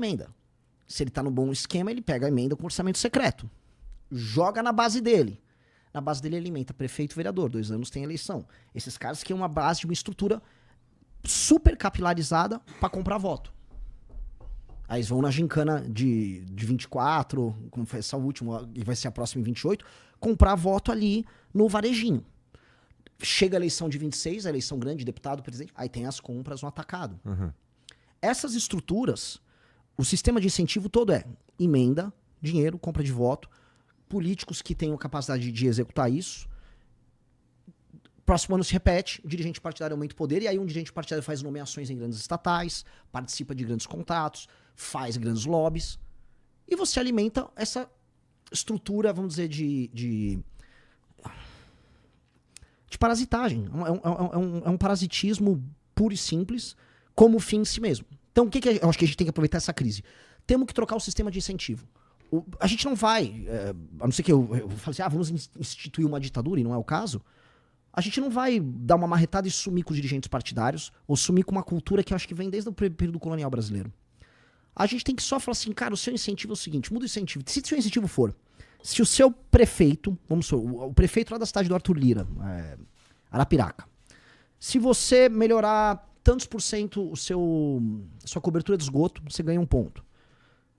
emenda. Se ele tá no bom esquema, ele pega a emenda com orçamento secreto. Joga na base dele. Na base dele alimenta prefeito e vereador. 2 anos tem eleição. Esses caras que é uma base de uma estrutura super capilarizada para comprar voto. Aí eles vão na gincana de 24, como foi essa última, e vai ser a próxima em 28, comprar voto ali no varejinho. Chega a eleição de 26, a eleição grande, deputado, presidente, aí tem as compras no atacado. Uhum. Essas estruturas, o sistema de incentivo todo é emenda, dinheiro, compra de voto, políticos que tenham capacidade de executar isso. Próximo ano se repete, o dirigente partidário aumenta o poder, e aí um dirigente partidário faz nomeações em grandes estatais, participa de grandes contratos, faz grandes lobbies, e você alimenta essa estrutura, vamos dizer, de parasitagem. É um parasitismo puro e simples, como fim em si mesmo. Então, o que eu acho que a gente tem que aproveitar essa crise? Temos que trocar o sistema de incentivo. A gente não vai, a não ser que eu fale assim, vamos instituir uma ditadura, e não é o caso, a gente não vai dar uma marretada e sumir com os dirigentes partidários, ou sumir com uma cultura que eu acho que vem desde o período colonial brasileiro. A gente tem que só falar assim, cara, o seu incentivo é o seguinte, muda o incentivo. Se o seu incentivo for, se o seu prefeito, vamos supor, o prefeito lá da cidade do Arthur Lira, Arapiraca, se você melhorar tantos por cento sua cobertura de esgoto, você ganha 1 ponto.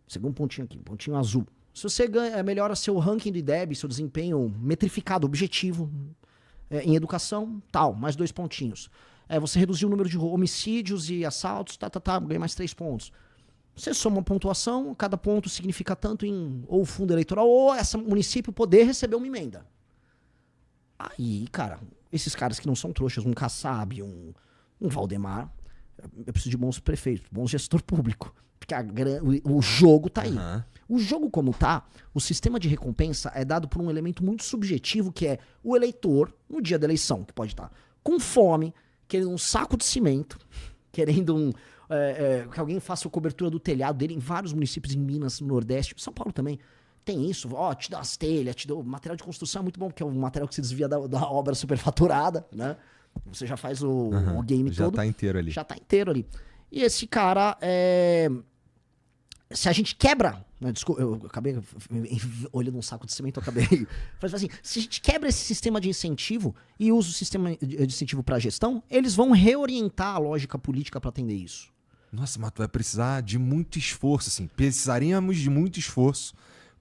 Você ganha um pontinho aqui, um pontinho azul. Se você melhora seu ranking do IDEB, seu desempenho metrificado, objetivo, em educação, mais 2 pontinhos. Você reduziu o número de homicídios e assaltos, ganha mais 3 pontos. Você soma uma pontuação, cada ponto significa tanto em ou fundo eleitoral, ou esse município poder receber uma emenda. Aí, cara, esses caras que não são trouxas, um Kassab, um Valdemar, eu preciso de bons prefeitos, bons gestor público. Porque o jogo tá aí. Uhum. O jogo como tá, o sistema de recompensa é dado por um elemento muito subjetivo, que é o eleitor, no dia da eleição, que pode estar com fome, querendo um saco de cimento, querendo que alguém faça a cobertura do telhado dele em vários municípios em Minas, no Nordeste, São Paulo também. Tem isso, te dá as telhas, te dá material de construção, é muito bom, porque é um material que se desvia da obra superfaturada, né? Você já faz o game já todo. Já tá inteiro ali. Já tá inteiro ali. E esse cara, se a gente quebra, né, desculpa, eu acabei olhando um saco de cimento, eu acabei fazendo assim, se a gente quebra esse sistema de incentivo e usa o sistema de incentivo para gestão, eles vão reorientar a lógica política para atender isso. Nossa, mas tu vai precisar de muito esforço, assim. Precisaríamos de muito esforço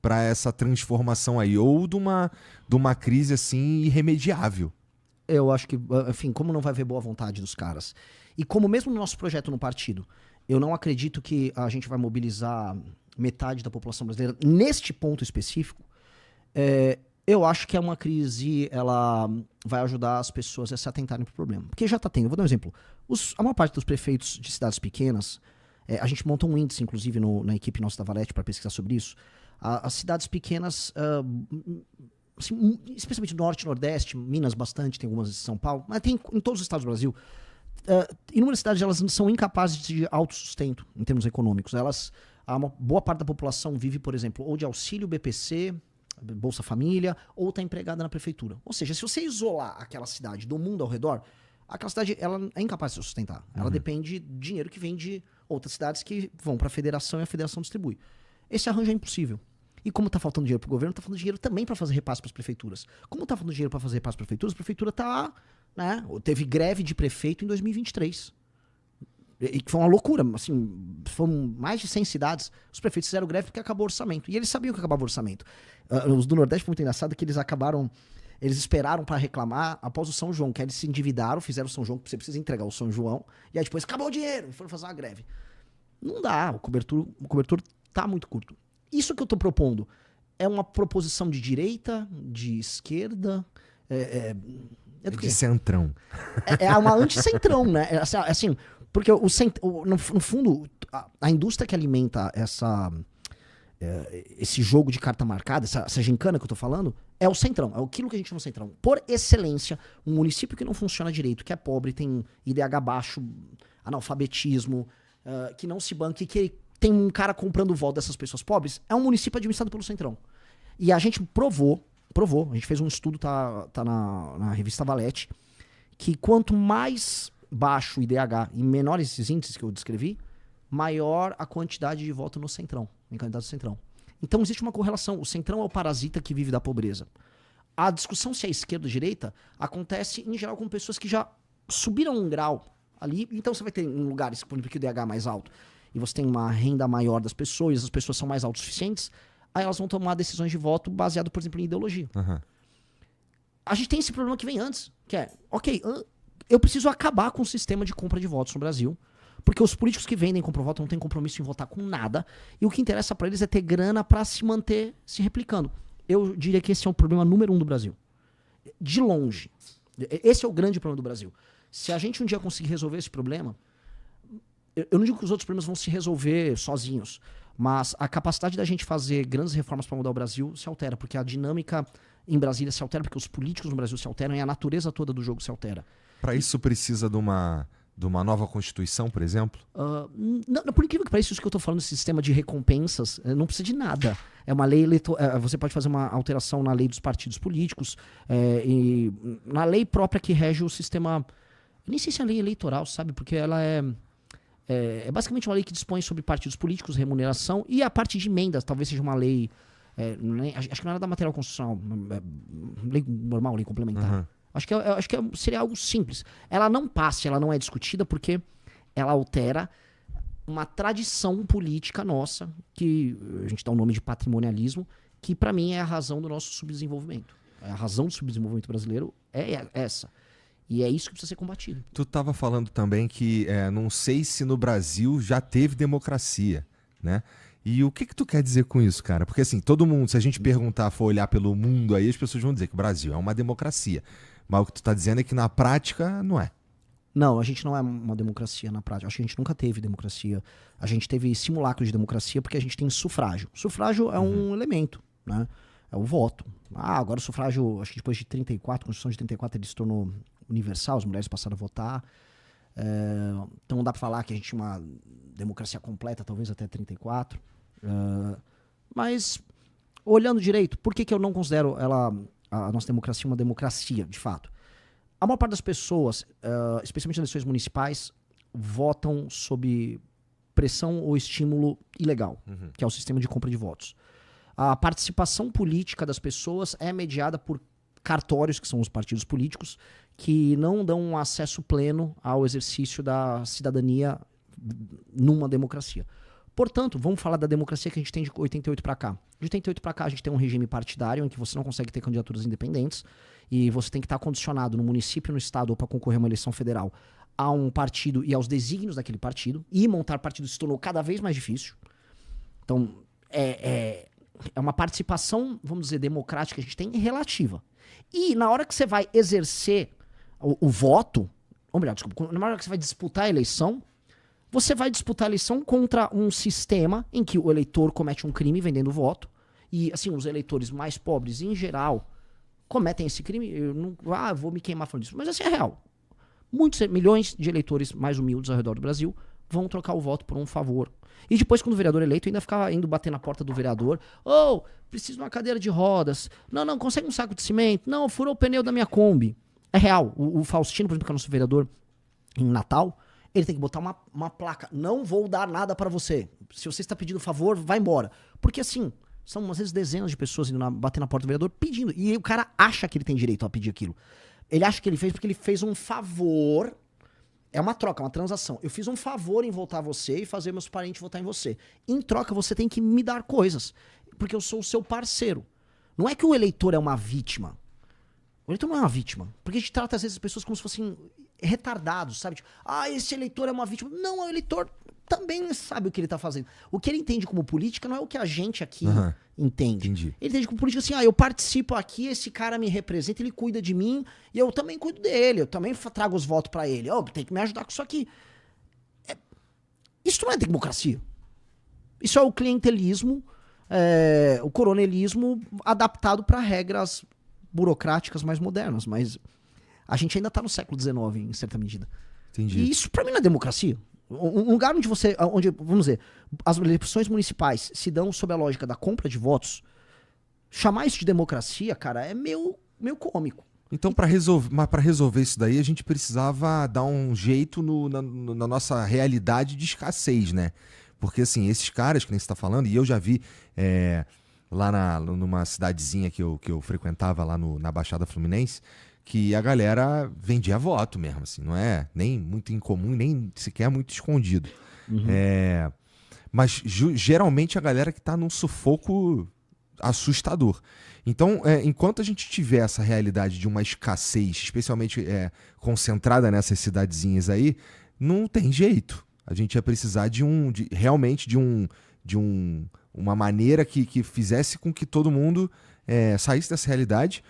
para essa transformação aí, ou de uma crise assim irremediável. Eu acho que, enfim, como não vai haver boa vontade dos caras, e como mesmo no nosso projeto no partido, eu não acredito que a gente vai mobilizar metade da população brasileira neste ponto específico, eu acho que é uma crise, ela vai ajudar as pessoas a se atentarem para o problema. Porque já está tendo, vou dar um exemplo, a maior parte dos prefeitos de cidades pequenas, a gente monta um índice, inclusive, na equipe nossa da Valete para pesquisar sobre isso, as cidades pequenas, assim, especialmente Norte e Nordeste, Minas bastante, tem algumas em São Paulo, mas tem em todos os estados do Brasil, inúmeras cidades elas são incapazes de autossustento em termos econômicos. Uma boa parte da população vive, por exemplo, ou de auxílio BPC, Bolsa Família, ou está empregada na prefeitura. Ou seja, se você isolar aquela cidade do mundo ao redor, aquela cidade ela é incapaz de se sustentar. Ela depende de dinheiro que vem de outras cidades que vão para a federação e a federação distribui. Esse arranjo é impossível. E como está faltando dinheiro para o governo, está faltando dinheiro também para fazer repasse para as prefeituras. Como está faltando dinheiro para fazer repasse para as prefeituras, a prefeitura está... Né, teve greve de prefeito em 2023. E que foi uma loucura. Assim, foram mais de 100 cidades. Os prefeitos fizeram greve porque acabou o orçamento. E eles sabiam que acabava o orçamento. Os do Nordeste foi muito engraçado que eles esperaram para reclamar após o São João, que aí eles se endividaram, fizeram o São João, que você precisa entregar o São João, e aí depois acabou o dinheiro, e foram fazer uma greve. Não dá, o cobertor tá muito curto. Isso que eu tô propondo é uma proposição de direita, de esquerda, de centrão. É uma anti-centrão, né? Assim, porque no fundo, a indústria que alimenta esse jogo de carta marcada, essa gincana que eu tô falando, é o centrão, é aquilo que a gente chama de centrão. Por excelência, um município que não funciona direito, que é pobre, tem IDH baixo, analfabetismo, que não se banca e que tem um cara comprando o voto dessas pessoas pobres, é um município administrado pelo centrão. E a gente provou, a gente fez um estudo, tá na revista Valete, que quanto mais baixo o IDH e menores esses índices que eu descrevi, maior a quantidade de voto no Centrão, em candidato do Centrão. Então existe uma correlação. O Centrão é o parasita que vive da pobreza. A discussão se é esquerda ou direita acontece, em geral, com pessoas que já subiram um grau ali. Então você vai ter em lugares, por exemplo, que o DH é mais alto, e você tem uma renda maior das pessoas, as pessoas são mais autossuficientes, aí elas vão tomar decisões de voto baseado, por exemplo, em ideologia. Uhum. A gente tem esse problema que vem antes, que é, ok, eu preciso acabar com o sistema de compra de votos no Brasil, porque os políticos que vendem compra voto não têm compromisso em votar com nada, e o que interessa pra eles é ter grana pra se manter se replicando. Eu diria que esse é o problema número 1 do Brasil. De longe. Esse é o grande problema do Brasil. Se a gente um dia conseguir resolver esse problema, eu não digo que os outros problemas vão se resolver sozinhos, mas a capacidade da gente fazer grandes reformas para mudar o Brasil se altera, porque a dinâmica em Brasília se altera, porque os políticos no Brasil se alteram e a natureza toda do jogo se altera. Para isso precisa de uma nova Constituição, por exemplo? Não, por incrível que pareça, isso que eu estou falando, esse sistema de recompensas, não precisa de nada. É uma lei você pode fazer uma alteração na lei dos partidos políticos, e na lei própria que rege o sistema. Eu nem sei se é a lei eleitoral, sabe? Porque ela é basicamente uma lei que dispõe sobre partidos políticos, remuneração, e a parte de emendas, talvez seja uma lei. Acho que não é da material constitucional, lei normal, lei complementar. Uhum. Acho que seria algo simples. Ela não passa, ela não é discutida porque ela altera uma tradição política nossa, que a gente dá o nome de patrimonialismo, que pra mim é a razão do nosso subdesenvolvimento. A razão do subdesenvolvimento brasileiro é essa. E é isso que precisa ser combatido. Tu estava falando também que não sei se no Brasil já teve democracia, né? E o que tu quer dizer com isso, cara? Porque assim, todo mundo, se a gente perguntar, for olhar pelo mundo aí, as pessoas vão dizer que o Brasil é uma democracia. Mas o que tu tá dizendo é que na prática não é. Não, a gente não é uma democracia na prática. Acho que a gente nunca teve democracia. A gente teve simulacro de democracia porque a gente tem sufrágio. Sufrágio é um elemento, né? É o voto. Agora o sufrágio, acho que depois de 34, a Constituição de 34, ele se tornou universal, as mulheres passaram a votar. Então não dá pra falar que a gente tinha uma democracia completa, talvez até 34. Mas, olhando direito, por que eu não considero a nossa democracia uma democracia, de fato? A maior parte das pessoas, especialmente nas eleições municipais, votam sob pressão ou estímulo ilegal, que é o sistema de compra de votos. A participação política das pessoas é mediada por cartórios, que são os partidos políticos, que não dão um acesso pleno ao exercício da cidadania numa democracia. Portanto, vamos falar da democracia que a gente tem de 88 para cá. De 88 para cá, a gente tem um regime partidário em que você não consegue ter candidaturas independentes e você tem que estar condicionado no município, no estado ou para concorrer a uma eleição federal a um partido e aos desígnios daquele partido. E montar partido se tornou cada vez mais difícil. Então, é uma participação, vamos dizer, democrática que a gente tem relativa. E na hora que você vai exercer o voto, ou melhor, desculpa, na hora que você vai disputar a eleição, você vai disputar a eleição contra um sistema em que o eleitor comete um crime vendendo voto. E, assim, os eleitores mais pobres, em geral, cometem esse crime. Eu não vou me queimar falando disso. Mas, assim, é real. Milhões de eleitores mais humildes ao redor do Brasil vão trocar o voto por um favor. E depois, quando o vereador é eleito, ainda ficava indo bater na porta do vereador. Preciso de uma cadeira de rodas. Não, consegue um saco de cimento. Não, furou o pneu da minha Kombi. É real. O Faustino, por exemplo, que é o nosso vereador em Natal, ele tem que botar uma placa. Não vou dar nada pra você. Se você está pedindo favor, vai embora. Porque assim, são às vezes dezenas de pessoas indo bater na porta do vereador pedindo. E o cara acha que ele tem direito a pedir aquilo. Ele acha que ele fez porque ele fez um favor. É uma troca, uma transação. Eu fiz um favor em votar você e fazer meus parentes votar em você. Em troca, você tem que me dar coisas. Porque eu sou o seu parceiro. Não é que o eleitor é uma vítima. O eleitor não é uma vítima. Porque a gente trata às vezes as pessoas como se fossem retardados, sabe? Tipo, esse eleitor é uma vítima. Não, o eleitor também sabe o que ele tá fazendo. O que ele entende como política não é o que a gente aqui entende. Entendi. Ele entende como política assim, eu participo aqui, esse cara me representa, ele cuida de mim, e eu também cuido dele, eu também trago os votos pra ele. Tem que me ajudar com isso aqui. Isso não é democracia. Isso é o clientelismo, o coronelismo adaptado pra regras burocráticas mais modernas, mas a gente ainda tá no século XIX, em certa medida. Entendi. E isso pra mim não é democracia. Um lugar onde, vamos dizer, as eleições municipais se dão sob a lógica da compra de votos, chamar isso de democracia, cara, é meio cômico. Então, para resolver isso daí, a gente precisava dar um jeito na nossa realidade de escassez, né? Porque, assim, esses caras que nem você está falando, e eu já vi lá numa cidadezinha que eu frequentava lá na Baixada Fluminense, que a galera vendia voto mesmo, assim, não é nem muito incomum, nem sequer muito escondido. Uhum. Mas geralmente a galera que tá num sufoco assustador. Então, enquanto a gente tiver essa realidade de uma escassez, especialmente concentrada nessas cidadezinhas aí, não tem jeito. A gente ia precisar realmente de uma maneira que fizesse com que todo mundo saísse dessa realidade,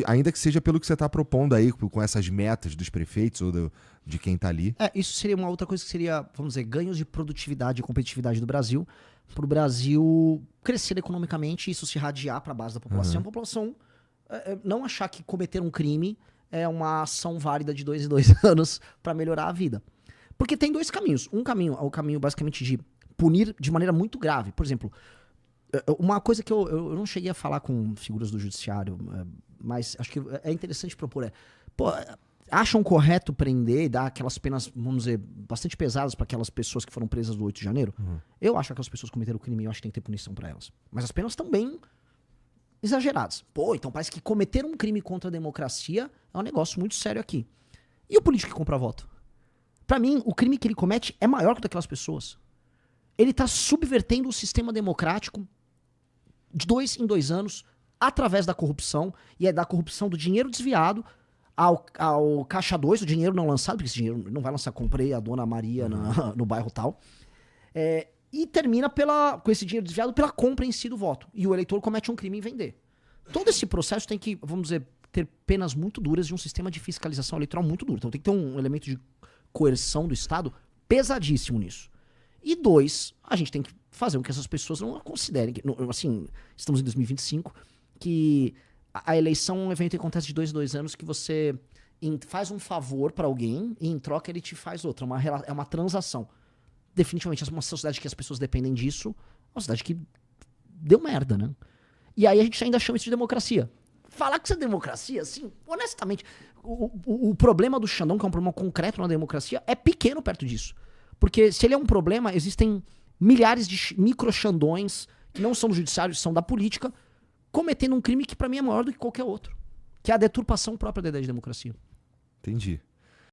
ainda que seja pelo que você está propondo aí, com essas metas dos prefeitos ou de quem está ali. Isso seria uma outra coisa que seria, vamos dizer, ganhos de produtividade e competitividade do Brasil, para o Brasil crescer economicamente e isso se irradiar para a base da população. A população não achar que cometer um crime é uma ação válida de 2 em 2 anos para melhorar a vida. Porque tem 2 caminhos. Um caminho é o caminho basicamente de punir de maneira muito grave. Por exemplo, uma coisa que eu não cheguei a falar com figuras do judiciário, mas acho que é interessante propor. Acham correto prender e dar aquelas penas, vamos dizer, bastante pesadas para aquelas pessoas que foram presas do 8 de janeiro? Eu acho que aquelas pessoas que cometeram o crime, eu acho que tem que ter punição para elas. Mas as penas estão bem exageradas. Então parece que cometer um crime contra a democracia é um negócio muito sério aqui. E o político que compra voto? Para mim, o crime que ele comete é maior que o daquelas pessoas. Ele está subvertendo o sistema democrático de 2 em 2 anos através da corrupção, e é da corrupção do dinheiro desviado ao caixa 2, o dinheiro não lançado, porque esse dinheiro não vai lançar, comprei a Dona Maria no bairro tal, e termina com esse dinheiro desviado pela compra em si do voto. E o eleitor comete um crime em vender. Todo esse processo tem que, vamos dizer, ter penas muito duras de um sistema de fiscalização eleitoral muito duro. Então tem que ter um elemento de coerção do Estado pesadíssimo nisso. E 2, a gente tem que fazer com que essas pessoas não considerem, assim, estamos em 2025, que a eleição é um evento que acontece de 2 em 2 anos, que você faz um favor para alguém e em troca ele te faz outra. É uma transação. Definitivamente, uma sociedade que as pessoas dependem disso, é uma sociedade que deu merda, né? E aí a gente ainda chama isso de democracia. Falar que isso é democracia, assim, honestamente, o problema do Xandão, que é um problema concreto na democracia, é pequeno perto disso. Porque se ele é um problema, existem milhares de micro-xandões que não são do judiciário, são da política, cometendo um crime que pra mim é maior do que qualquer outro. Que é a deturpação própria da ideia de democracia. Entendi.